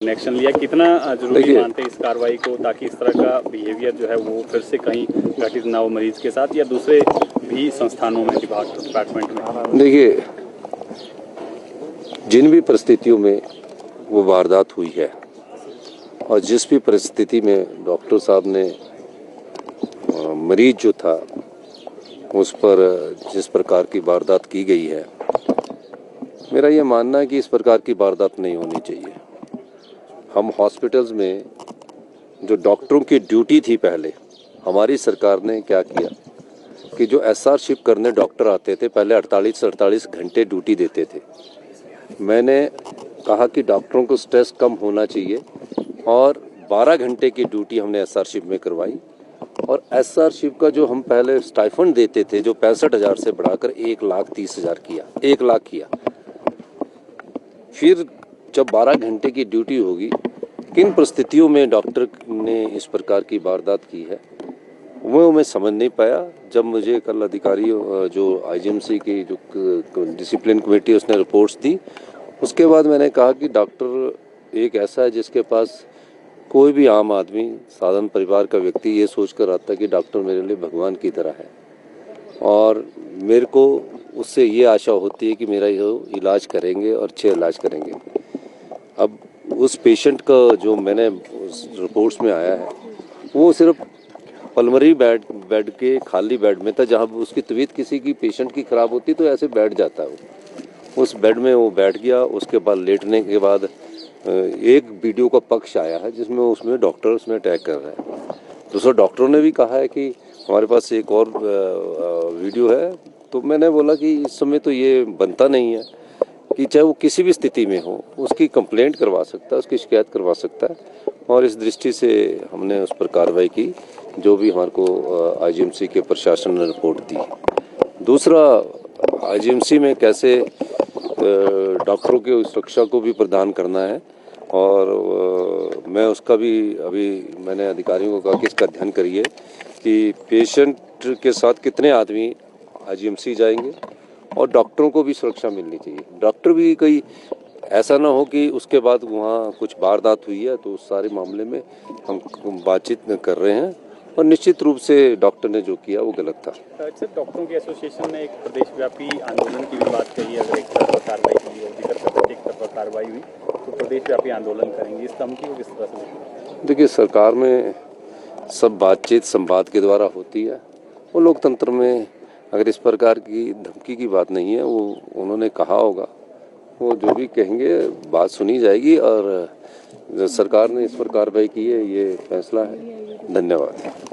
Action लिया, कितना जरूरी मानते हैं इस कार्रवाई को, ताकि इस तरह का बिहेवियर जो है वो फिर से कहीं घटित ना हो मरीज के साथ या दूसरे भी संस्थानों में, डिपार्टमेंट में? देखिए, जिन भी परिस्थितियों में वो वारदात हुई है और जिस भी परिस्थिति में डॉक्टर साहब ने मरीज जो था उस पर जिस प्रकार की वारदात की गई है, मेरा ये मानना है कि इस प्रकार की वारदात नहीं होनी चाहिए। हम हॉस्पिटल्स में जो डॉक्टरों की ड्यूटी थी, पहले हमारी सरकार ने क्या किया कि जो एसआर शिफ्ट करने डॉक्टर आते थे, पहले 48 घंटे ड्यूटी देते थे। मैंने कहा कि डॉक्टरों को स्ट्रेस कम होना चाहिए और 12 घंटे की ड्यूटी हमने एसआर शिफ्ट में करवाई। और एसआर शिफ्ट का जो हम पहले स्टाइफंड देते थे, जो 65,000 से बढ़ाकर 1,30,000 किया, 1 लाख किया। फिर जब 12 घंटे की ड्यूटी होगी, किन परिस्थितियों में डॉक्टर ने इस प्रकार की वारदात की है वो मैं समझ नहीं पाया। जब मुझे कल अधिकारियों जो आईजीएमसी की जो डिसिप्लिन कमेटी उसने रिपोर्ट्स दी, उसके बाद मैंने कहा कि डॉक्टर एक ऐसा है जिसके पास कोई भी आम आदमी, साधारण परिवार का व्यक्ति ये सोच कर आता है कि डॉक्टर मेरे लिए भगवान की तरह है और मेरे को उससे ये आशा होती है कि मेरा ये इलाज करेंगे और अच्छे इलाज करेंगे। अब उस पेशेंट का जो मैंने उस रिपोर्ट्स में आया है वो सिर्फ पल्मोनरी बेड के खाली बेड में था, जहाँ उसकी तबीयत किसी की पेशेंट की खराब होती तो ऐसे बैठ जाता है वो। उस बेड में वो बैठ गया। उसके बाद लेटने के बाद एक वीडियो का पक्ष आया है जिसमें उसमें डॉक्टर उसमें अटैक कर रहा है। दूसरा डॉक्टरों ने भी कहा है कि हमारे पास एक और वीडियो है। तो मैंने बोला कि इस समय तो ये बनता नहीं है कि चाहे वो किसी भी स्थिति में हो उसकी कंप्लेंट करवा सकता है, उसकी शिकायत करवा सकता है। और इस दृष्टि से हमने उस पर कार्रवाई की, जो भी हमारे को आईजीएमसी के प्रशासन ने रिपोर्ट दी। दूसरा, आईजीएमसी में कैसे डॉक्टरों की सुरक्षा को भी प्रदान करना है और मैं उसका भी अभी मैंने अधिकारियों को कहा कि इसका अध्ययन करिए कि पेशेंट के साथ कितने आदमी आईजीएमसी जाएंगे और डॉक्टरों को भी सुरक्षा मिलनी चाहिए। डॉक्टर भी कोई ऐसा ना हो कि उसके बाद वहाँ कुछ वारदात हुई है तो उस सारे मामले में हम बातचीत कर रहे हैं और निश्चित रूप से डॉक्टर ने जो किया वो गलत था। सर, डॉक्टरों की एसोसिएशन ने एक प्रदेशव्यापी आंदोलन की भी बात कही है। अगर एक तरफा कार्रवाई की और एक तरफा कार्रवाई हुई तो प्रदेशव्यापी आंदोलन करेंगे, इस धमकी को किस तरह से? देखिए, सरकार में सब बातचीत संवाद के द्वारा होती है। वो लोकतंत्र में अगर इस प्रकार की धमकी की बात नहीं है, वो उन्होंने कहा होगा, वो जो भी कहेंगे बात सुनी जाएगी और सरकार ने इस पर कार्रवाई की है, ये फैसला है। धन्यवाद।